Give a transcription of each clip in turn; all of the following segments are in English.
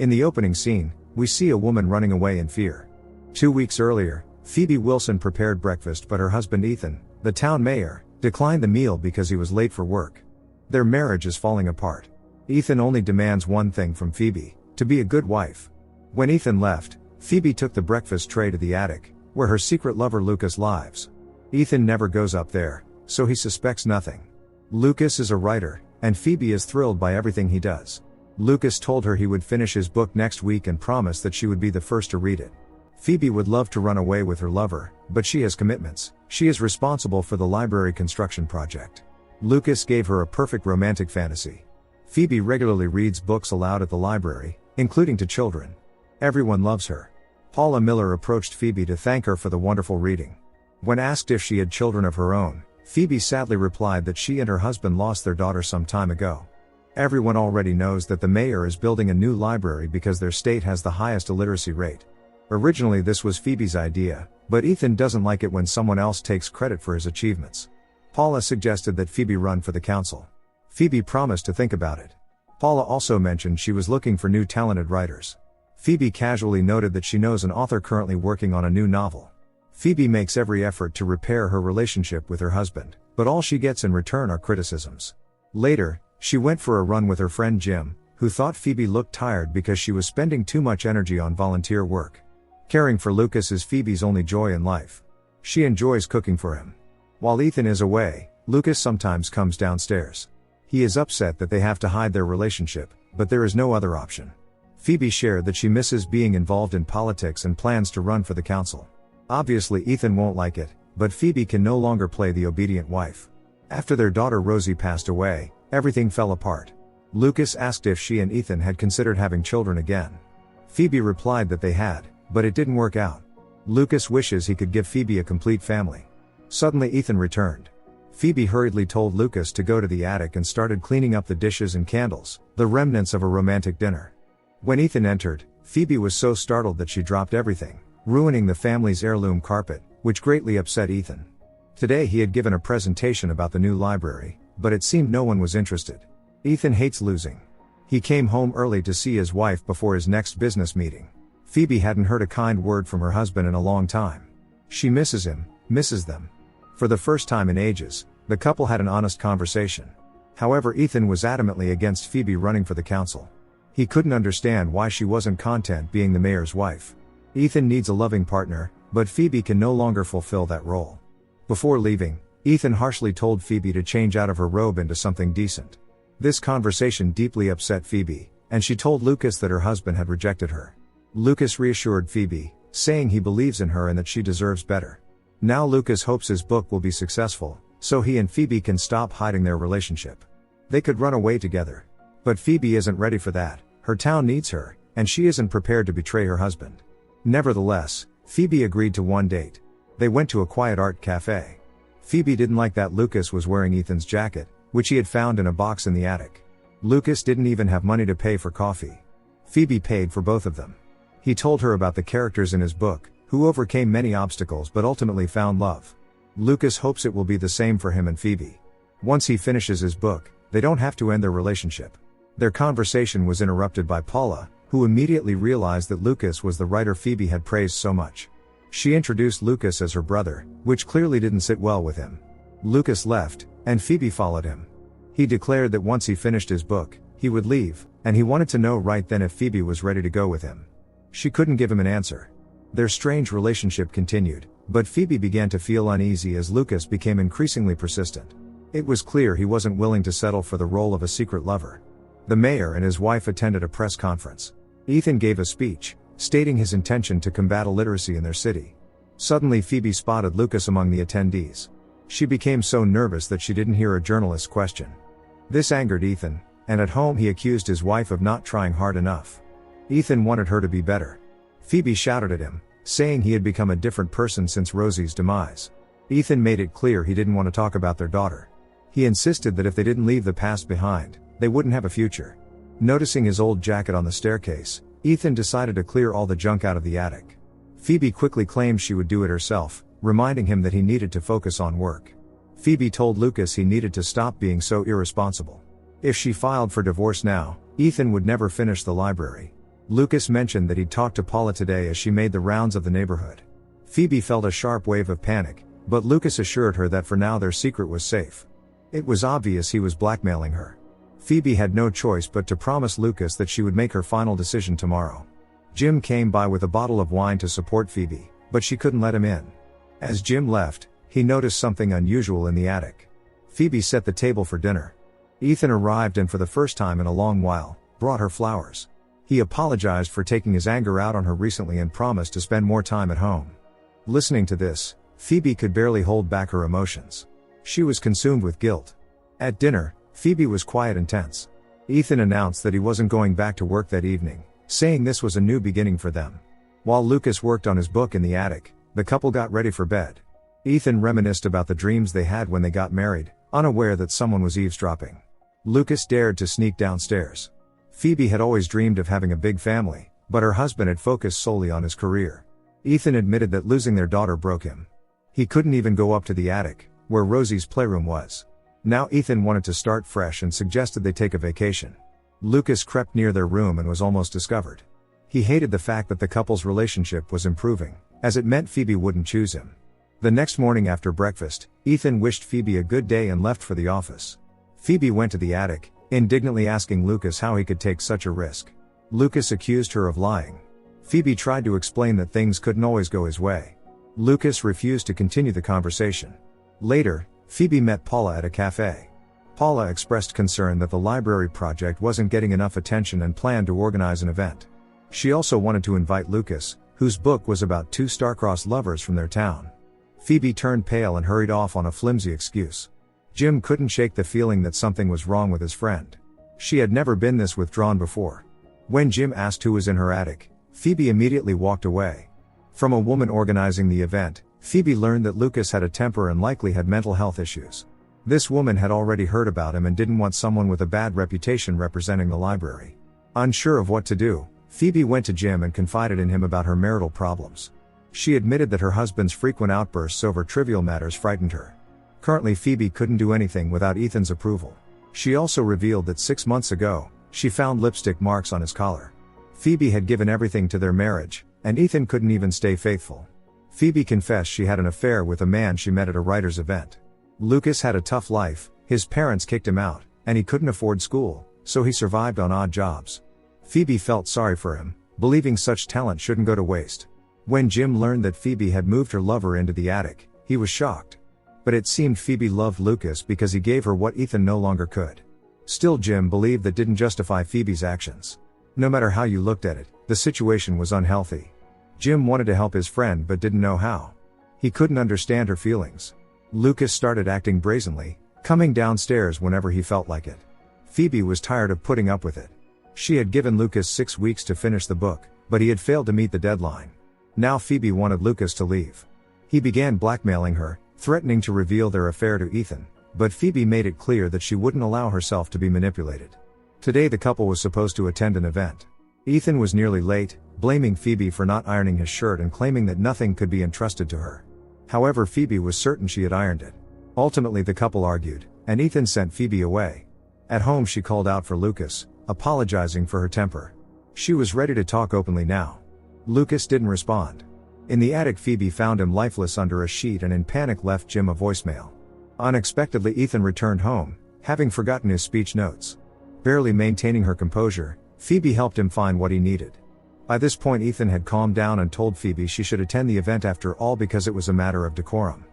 In the opening scene, we see a woman running away in fear. 2 weeks earlier, Phoebe Wilson prepared breakfast, but her husband Ethan, the town mayor, declined the meal because he was late for work. Their marriage is falling apart. Ethan only demands one thing from Phoebe: to be a good wife. When Ethan left, Phoebe took the breakfast tray to the attic, where her secret lover Lucas lives. Ethan never goes up there, so he suspects nothing. Lucas is a writer, and Phoebe is thrilled by everything he does. Lucas told her he would finish his book next week and promised that she would be the first to read it. Phoebe would love to run away with her lover, but she has commitments. She is responsible for the library construction project. Lucas gave her a perfect romantic fantasy. Phoebe regularly reads books aloud at the library, including to children. Everyone loves her. Paula Miller approached Phoebe to thank her for the wonderful reading. When asked if she had children of her own, Phoebe sadly replied that she and her husband lost their daughter some time ago. Everyone already knows that the mayor is building a new library because their state has the highest illiteracy rate. Originally this was Phoebe's idea, but Ethan doesn't like it when someone else takes credit for his achievements. Paula suggested that Phoebe run for the council. Phoebe promised to think about it. Paula also mentioned she was looking for new talented writers. Phoebe casually noted that she knows an author currently working on a new novel. Phoebe makes every effort to repair her relationship with her husband, but all she gets in return are criticisms. Later, she went for a run with her friend Jim, who thought Phoebe looked tired because she was spending too much energy on volunteer work. Caring for Lucas is Phoebe's only joy in life. She enjoys cooking for him. While Ethan is away, Lucas sometimes comes downstairs. He is upset that they have to hide their relationship, but there is no other option. Phoebe shared that she misses being involved in politics and plans to run for the council. Obviously Ethan won't like it, but Phoebe can no longer play the obedient wife. After their daughter Rosie passed away, everything fell apart. Lucas asked if she and Ethan had considered having children again. Phoebe replied that they had, but it didn't work out. Lucas wishes he could give Phoebe a complete family. Suddenly Ethan returned. Phoebe hurriedly told Lucas to go to the attic and started cleaning up the dishes and candles, the remnants of a romantic dinner. When Ethan entered, Phoebe was so startled that she dropped everything, ruining the family's heirloom carpet, which greatly upset Ethan. Today he had given a presentation about the new library, but it seemed no one was interested. Ethan hates losing. He came home early to see his wife before his next business meeting. Phoebe hadn't heard a kind word from her husband in a long time. She misses him, misses them. For the first time in ages, the couple had an honest conversation. However, Ethan was adamantly against Phoebe running for the council. He couldn't understand why she wasn't content being the mayor's wife. Ethan needs a loving partner, but Phoebe can no longer fulfill that role. Before leaving, Ethan harshly told Phoebe to change out of her robe into something decent. This conversation deeply upset Phoebe, and she told Lucas that her husband had rejected her. Lucas reassured Phoebe, saying he believes in her and that she deserves better. Now Lucas hopes his book will be successful, so he and Phoebe can stop hiding their relationship. They could run away together. But Phoebe isn't ready for that. Her town needs her, and she isn't prepared to betray her husband. Nevertheless, Phoebe agreed to one date. They went to a quiet art cafe. Phoebe didn't like that Lucas was wearing Ethan's jacket, which he had found in a box in the attic. Lucas didn't even have money to pay for coffee. Phoebe paid for both of them. He told her about the characters in his book, who overcame many obstacles but ultimately found love. Lucas hopes it will be the same for him and Phoebe. Once he finishes his book, they don't have to end their relationship. Their conversation was interrupted by Paula, who immediately realized that Lucas was the writer Phoebe had praised so much. She introduced Lucas as her brother, which clearly didn't sit well with him. Lucas left, and Phoebe followed him. He declared that once he finished his book, he would leave, and he wanted to know right then if Phoebe was ready to go with him. She couldn't give him an answer. Their strange relationship continued, but Phoebe began to feel uneasy as Lucas became increasingly persistent. It was clear he wasn't willing to settle for the role of a secret lover. The mayor and his wife attended a press conference. Ethan gave a speech, stating his intention to combat illiteracy in their city. Suddenly Phoebe spotted Lucas among the attendees. She became so nervous that she didn't hear a journalist's question. This angered Ethan, and at home he accused his wife of not trying hard enough. Ethan wanted her to be better. Phoebe shouted at him, saying he had become a different person since Rosie's demise. Ethan made it clear he didn't want to talk about their daughter. He insisted that if they didn't leave the past behind, they wouldn't have a future. Noticing his old jacket on the staircase, Ethan decided to clear all the junk out of the attic. Phoebe quickly claimed she would do it herself, reminding him that he needed to focus on work. Phoebe told Lucas he needed to stop being so irresponsible. If she filed for divorce now, Ethan would never finish the library. Lucas mentioned that he'd talked to Paula today as she made the rounds of the neighborhood. Phoebe felt a sharp wave of panic, but Lucas assured her that for now their secret was safe. It was obvious he was blackmailing her. Phoebe had no choice but to promise Lucas that she would make her final decision tomorrow. Jim came by with a bottle of wine to support Phoebe, but she couldn't let him in. As Jim left, he noticed something unusual in the attic. Phoebe set the table for dinner. Ethan arrived and for the first time in a long while, brought her flowers. He apologized for taking his anger out on her recently and promised to spend more time at home. Listening to this, Phoebe could barely hold back her emotions. She was consumed with guilt. At dinner, Phoebe was quiet and tense. Ethan announced that he wasn't going back to work that evening, saying this was a new beginning for them. While Lucas worked on his book in the attic, the couple got ready for bed. Ethan reminisced about the dreams they had when they got married, unaware that someone was eavesdropping. Lucas dared to sneak downstairs. Phoebe had always dreamed of having a big family, but her husband had focused solely on his career. Ethan admitted that losing their daughter broke him. He couldn't even go up to the attic, where Rosie's playroom was. Now Ethan wanted to start fresh and suggested they take a vacation. Lucas crept near their room and was almost discovered. He hated the fact that the couple's relationship was improving, as it meant Phoebe wouldn't choose him. The next morning after breakfast, Ethan wished Phoebe a good day and left for the office. Phoebe went to the attic, indignantly asking Lucas how he could take such a risk. Lucas accused her of lying. Phoebe tried to explain that things couldn't always go his way. Lucas refused to continue the conversation. Later, Phoebe met Paula at a cafe. Paula expressed concern that the library project wasn't getting enough attention and planned to organize an event. She also wanted to invite Lucas, whose book was about two star-crossed lovers from their town. Phoebe turned pale and hurried off on a flimsy excuse. Jim couldn't shake the feeling that something was wrong with his friend. She had never been this withdrawn before. When Jim asked who was in her attic, Phoebe immediately walked away. From a woman organizing the event, Phoebe learned that Lucas had a temper and likely had mental health issues. This woman had already heard about him and didn't want someone with a bad reputation representing the library. Unsure of what to do, Phoebe went to Jim and confided in him about her marital problems. She admitted that her husband's frequent outbursts over trivial matters frightened her. Currently Phoebe couldn't do anything without Ethan's approval. She also revealed that 6 months ago, she found lipstick marks on his collar. Phoebe had given everything to their marriage, and Ethan couldn't even stay faithful. Phoebe confessed she had an affair with a man she met at a writer's event. Lucas had a tough life, his parents kicked him out, and he couldn't afford school, so he survived on odd jobs. Phoebe felt sorry for him, believing such talent shouldn't go to waste. When Jim learned that Phoebe had moved her lover into the attic, he was shocked. But it seemed Phoebe loved Lucas because he gave her what Ethan no longer could. Still, Jim believed that didn't justify Phoebe's actions. No matter how you looked at it, the situation was unhealthy. Jim wanted to help his friend but didn't know how. He couldn't understand her feelings. Lucas started acting brazenly, coming downstairs whenever he felt like it. Phoebe was tired of putting up with it. She had given Lucas 6 weeks to finish the book, but he had failed to meet the deadline. Now Phoebe wanted Lucas to leave. He began blackmailing her, threatening to reveal their affair to Ethan, but Phoebe made it clear that she wouldn't allow herself to be manipulated. Today the couple was supposed to attend an event. Ethan was nearly late, blaming Phoebe for not ironing his shirt and claiming that nothing could be entrusted to her. However, Phoebe was certain she had ironed it. Ultimately the couple argued, and Ethan sent Phoebe away. At home she called out for Lucas, apologizing for her temper. She was ready to talk openly now. Lucas didn't respond. In the attic Phoebe found him lifeless under a sheet and in panic left Jim a voicemail. Unexpectedly Ethan returned home, having forgotten his speech notes. Barely maintaining her composure, Phoebe helped him find what he needed. By this point Ethan had calmed down and told Phoebe she should attend the event after all because it was a matter of decorum.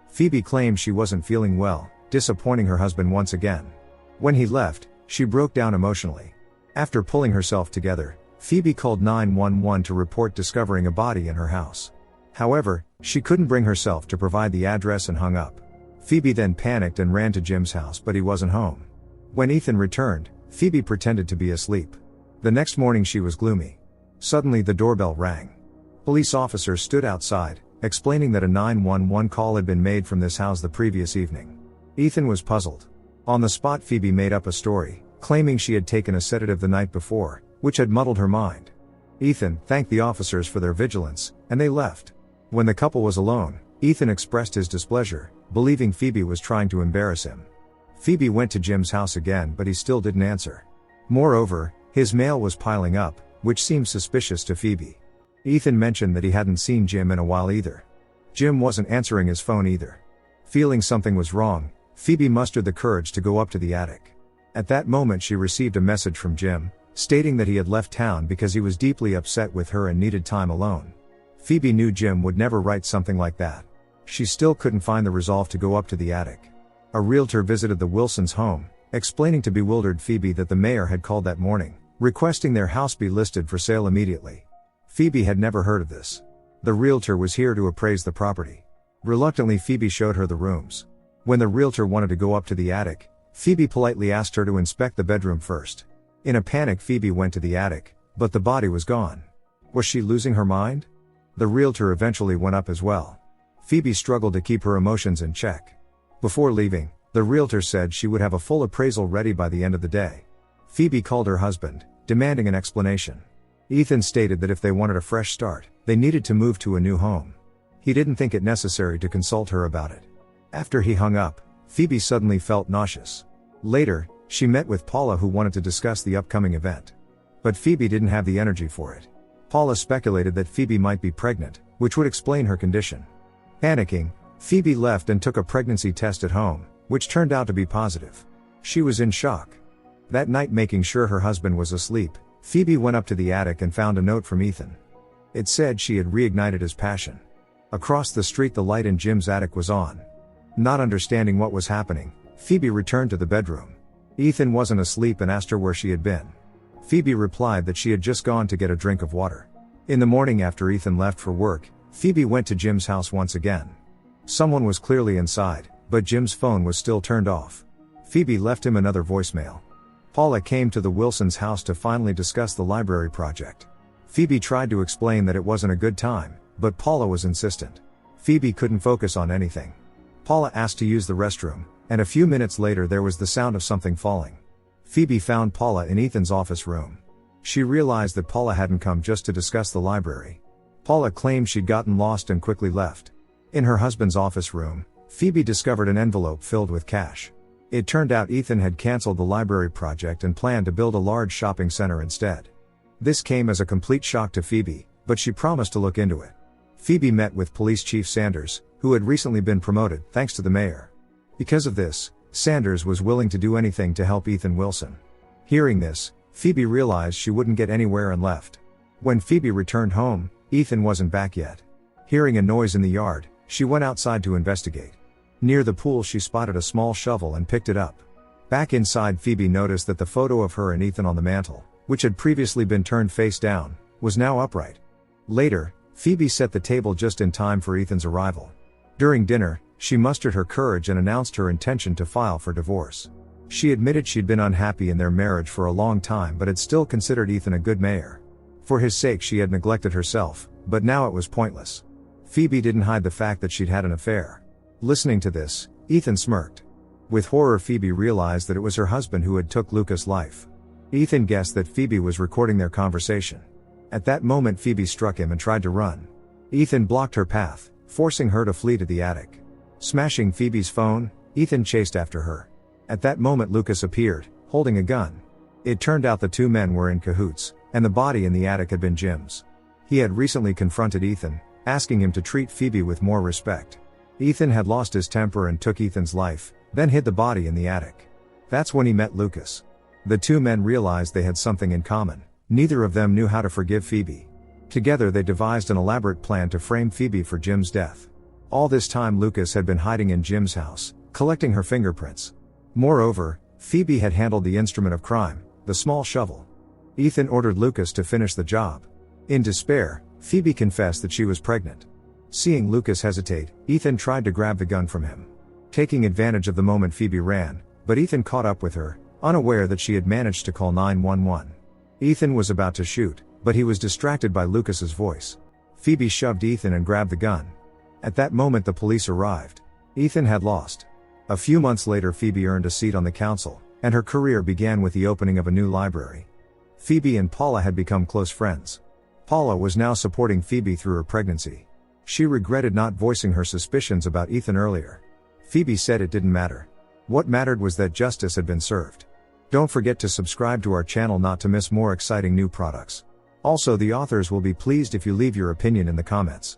Phoebe claimed she wasn't feeling well, disappointing her husband once again. When he left, she broke down emotionally. After pulling herself together, Phoebe called 911 to report discovering a body in her house. However, she couldn't bring herself to provide the address and hung up. Phoebe then panicked and ran to Jim's house, but he wasn't home. When Ethan returned, Phoebe pretended to be asleep. The next morning she was gloomy. Suddenly the doorbell rang. Police officers stood outside, explaining that a 911 call had been made from this house the previous evening. Ethan was puzzled. On the spot Phoebe made up a story, claiming she had taken a sedative the night before, which had muddled her mind. Ethan thanked the officers for their vigilance, and they left. When the couple was alone, Ethan expressed his displeasure, believing Phoebe was trying to embarrass him. Phoebe went to Jim's house again, but he still didn't answer. Moreover, his mail was piling up, which seemed suspicious to Phoebe. Ethan mentioned that he hadn't seen Jim in a while either. Jim wasn't answering his phone either. Feeling something was wrong, Phoebe mustered the courage to go up to the attic. At that moment she received a message from Jim, stating that he had left town because he was deeply upset with her and needed time alone. Phoebe knew Jim would never write something like that. She still couldn't find the resolve to go up to the attic. A realtor visited the Wilsons' home, explaining to bewildered Phoebe that the mayor had called that morning, requesting their house be listed for sale immediately. Phoebe had never heard of this. The realtor was here to appraise the property. Reluctantly Phoebe showed her the rooms. When the realtor wanted to go up to the attic, Phoebe politely asked her to inspect the bedroom first. In a panic Phoebe went to the attic, but the body was gone. Was she losing her mind? The realtor eventually went up as well. Phoebe struggled to keep her emotions in check. Before leaving, the realtor said she would have a full appraisal ready by the end of the day. Phoebe called her husband, demanding an explanation. Ethan stated that if they wanted a fresh start, they needed to move to a new home. He didn't think it necessary to consult her about it. After he hung up, Phoebe suddenly felt nauseous. Later, she met with Paula, who wanted to discuss the upcoming event. But Phoebe didn't have the energy for it. Paula speculated that Phoebe might be pregnant, which would explain her condition. Panicking, Phoebe left and took a pregnancy test at home, which turned out to be positive. She was in shock. That night, making sure her husband was asleep, Phoebe went up to the attic and found a note from Ethan. It said she had reignited his passion. Across the street the light in Jim's attic was on. Not understanding what was happening, Phoebe returned to the bedroom. Ethan wasn't asleep and asked her where she had been. Phoebe replied that she had just gone to get a drink of water. In the morning after Ethan left for work, Phoebe went to Jim's house once again. Someone was clearly inside, but Jim's phone was still turned off. Phoebe left him another voicemail. Paula came to the Wilsons' house to finally discuss the library project. Phoebe tried to explain that it wasn't a good time, but Paula was insistent. Phoebe couldn't focus on anything. Paula asked to use the restroom, and a few minutes later there was the sound of something falling. Phoebe found Paula in Ethan's office room. She realized that Paula hadn't come just to discuss the library. Paula claimed she'd gotten lost and quickly left. In her husband's office room, Phoebe discovered an envelope filled with cash. It turned out Ethan had canceled the library project and planned to build a large shopping center instead. This came as a complete shock to Phoebe, but she promised to look into it. Phoebe met with Police Chief Sanders, who had recently been promoted thanks to the mayor. Because of this, Sanders was willing to do anything to help Ethan Wilson. Hearing this, Phoebe realized she wouldn't get anywhere and left. When Phoebe returned home, Ethan wasn't back yet. Hearing a noise in the yard, she went outside to investigate. Near the pool she spotted a small shovel and picked it up. Back inside, Phoebe noticed that the photo of her and Ethan on the mantel, which had previously been turned face down, was now upright. Later, Phoebe set the table just in time for Ethan's arrival. During dinner, she mustered her courage and announced her intention to file for divorce. She admitted she'd been unhappy in their marriage for a long time but had still considered Ethan a good mayor. For his sake she had neglected herself, but now it was pointless. Phoebe didn't hide the fact that she'd had an affair. Listening to this, Ethan smirked. With horror Phoebe realized that it was her husband who had took Lucas' life. Ethan guessed that Phoebe was recording their conversation. At that moment Phoebe struck him and tried to run. Ethan blocked her path, forcing her to flee to the attic. Smashing Phoebe's phone, Ethan chased after her. At that moment Lucas appeared, holding a gun. It turned out the two men were in cahoots, and the body in the attic had been Jim's. He had recently confronted Ethan, asking him to treat Phoebe with more respect. Ethan had lost his temper and took Ethan's life, then hid the body in the attic. That's when he met Lucas. The two men realized they had something in common. Neither of them knew how to forgive Phoebe. Together they devised an elaborate plan to frame Phoebe for Jim's death. All this time Lucas had been hiding in Jim's house, collecting her fingerprints. Moreover, Phoebe had handled the instrument of crime, the small shovel. Ethan ordered Lucas to finish the job. In despair, Phoebe confessed that she was pregnant. Seeing Lucas hesitate, Ethan tried to grab the gun from him. Taking advantage of the moment Phoebe ran, but Ethan caught up with her, unaware that she had managed to call 911. Ethan was about to shoot, but he was distracted by Lucas's voice. Phoebe shoved Ethan and grabbed the gun. At that moment the police arrived. Ethan had lost. A few months later Phoebe earned a seat on the council, and her career began with the opening of a new library. Phoebe and Paula had become close friends. Paula was now supporting Phoebe through her pregnancy. She regretted not voicing her suspicions about Ethan earlier. Phoebe said it didn't matter. What mattered was that justice had been served. Don't forget to subscribe to our channel not to miss more exciting new products. Also, the authors will be pleased if you leave your opinion in the comments.